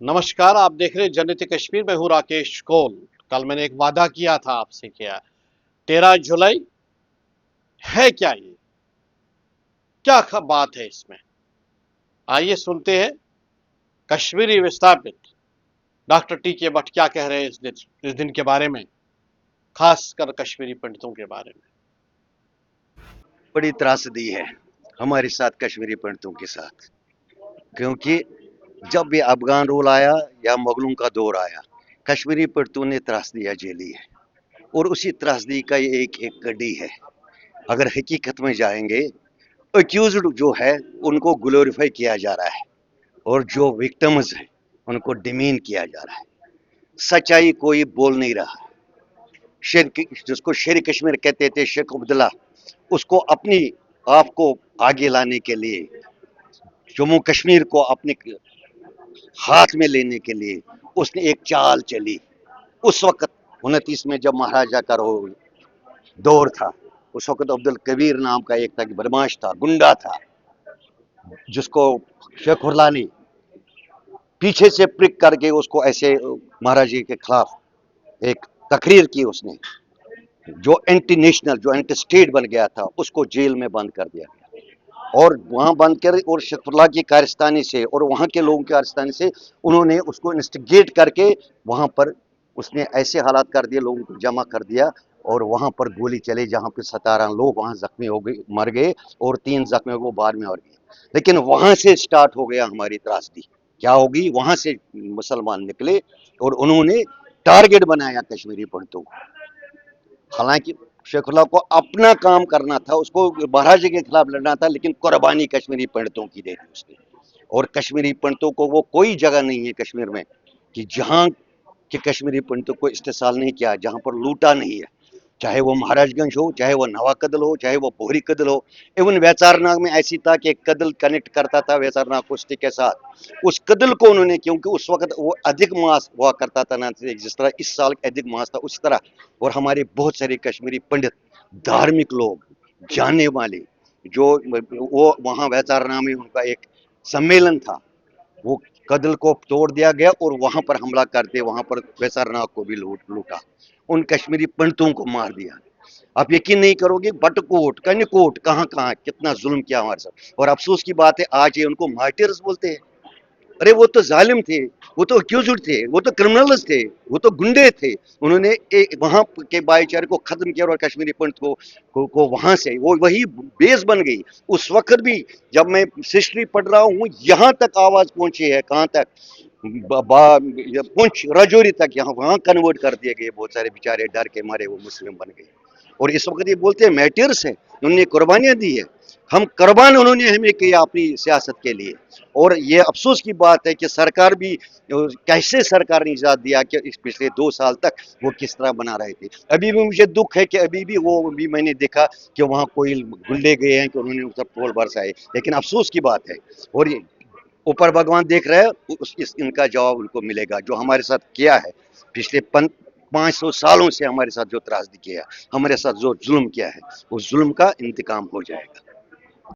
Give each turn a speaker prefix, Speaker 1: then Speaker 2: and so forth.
Speaker 1: नमस्कार। आप देख रहे हैं जन्नत कश्मीर। मैं हूं राकेश कोल। कल मैंने एक वादा किया था आपसे, किया 13 जुलाई है क्या ये, क्या बात है इसमें। आइए सुनते हैं कश्मीरी विस्थापित डॉक्टर टी के भट्ट क्या कह रहे हैं इस दिन के बारे में, खासकर कश्मीरी पंडितों के बारे में।
Speaker 2: बड़ी त्रासदी है हमारे साथ कश्मीरी पंडितों के साथ, क्योंकि जब भी अफगान रूल आया या मुगलों का दौर आया, कश्मीरी पंडितों ने त्रासदियाँ झेली है और उसी त्रासदी का ये एक एक कड़ी है। अगर हकीकत में जाएंगे, अक्यूज्ड जो है उनको ग्लोरीफाई किया जा रहा है और जो विक्टिम्स हैं उनको डिमीन किया जा रहा है। सच्चाई कोई बोल नहीं रहा। शेर जिसको शेर कश्मीर कहते थे शेख अब्दुल्ला, उसको अपनी आप को आगे लाने के लिए, जम्मू कश्मीर को अपने हाथ में लेने के लिए उसने एक चाल चली। उस वक्त 29 में जब महाराजा का दौर था, उस वक्त अब्दुल कबीर नाम का एक था, बदमाश था, गुंडा था, जिसको शेखुरला ने पीछे से प्रिक करके उसको ऐसे महाराजा के खिलाफ एक तकरीर की उसने, जो एंटी नेशनल, जो एंटी स्टेट बन गया था, उसको जेल में बंद कर दिया और वहां बंद कर, और शेखुरला की कारस्तानी से और वहां के लोगों की कारस्तानी से उन्होंने उसको इंस्टिगेट करके वहां पर उसने ऐसे हालात कर दिए, लोगों को जमा कर दिया और वहां पर गोली चली, जहां पे 17 लोग वहां जख्मी हो गए, मर गए, और 3 जख्मी हो बाद में और गए। लेकिन वहां से स्टार्ट हो गया हमारी त्रासदी। क्या होगी, वहां से मुसलमान निकले और उन्होंने टारगेट बनाया कश्मीरी पंडितों को। हालांकि शेखुल्ला को अपना काम करना था, उसको महाराजा के खिलाफ लड़ना था, लेकिन कुर्बानी कश्मीरी पंडितों की दे दी उसने। और कश्मीरी पंडितों को वो कोई जगह नहीं है कश्मीर में कि जहाँ के कश्मीरी पंडितों को इस्तेसाल नहीं किया, जहाँ पर लूटा नहीं है। चाहे वो महाराजगंज हो, चाहे वो नवा कदल हो, चाहे वो बोहरी कदल हो। इवन वैचारनाग में ऐसी था कि एक कदल कनेक्ट करता था वैचारनाग कुश्ती के साथ। उस कदल को उन्होंने, क्योंकि उस वक्त वो अधिक मास हुआ करता था ना, जिस तरह इस साल अधिक मास था उस तरह। और हमारे बहुत सारे कश्मीरी पंडित, धार्मिक लोग, जानने वाले, जो वो वहाँ वैचारनाग में उनका एक सम्मेलन था, वो कदल को तोड़ दिया गया और वहां पर हमला करते, वहां पर वैसारनाग को भी लूटा, उन कश्मीरी पंडितों को मार दिया। आप यकीन नहीं करोगे, बटकोट, कन्यकोट, कहाँ कहाँ कितना जुल्म किया हमारे साथ। और अफसोस की बात है, आज ये उनको मार्टियर्स बोलते हैं। अरे वो तो जालिम थे, वो तो अक्यूज्ड थे, वो तो क्रिमिनल्स थे, वो तो गुंडे थे। उन्होंने वहां के भाईचारे को खत्म किया और कश्मीरी पंडित को वहां से वो वही बेस बन गई। उस वक्त भी जब मैं हिस्ट्री पढ़ रहा हूँ, यहाँ तक आवाज पहुंची है, कहाँ तक, पुंछ राजौरी तक, यहाँ वहां कन्वर्ट कर दिए गए। बहुत सारे बेचारे डर के मारे वो मुस्लिम बन गए। और इस वक्त ये बोलते हैं मैटियर्स है, उन्होंने कुर्बानियां दी है। हम कुर्बान उन्होंने हमें किया अपनी सियासत के लिए। और ये अफसोस की बात है कि सरकार भी, कैसे सरकार ने इजाज़त दिया कि इस पिछले 2 साल तक वो किस तरह बना रहे थे। अभी भी मुझे दुख है कि अभी भी वो भी मैंने देखा कि वहाँ कोई गुंडे गए हैं कि उन्होंने उस पर पोल बरसाए, लेकिन अफसोस की बात है। और ये ऊपर भगवान देख रहा है, इनका जवाब उनको मिलेगा, जो हमारे साथ किया है पिछले 500 सालों से, हमारे साथ जो त्रासदी किया, हमारे साथ जो जुल्म किया है, उस जुल्म का इंतकाम हो जाएगा।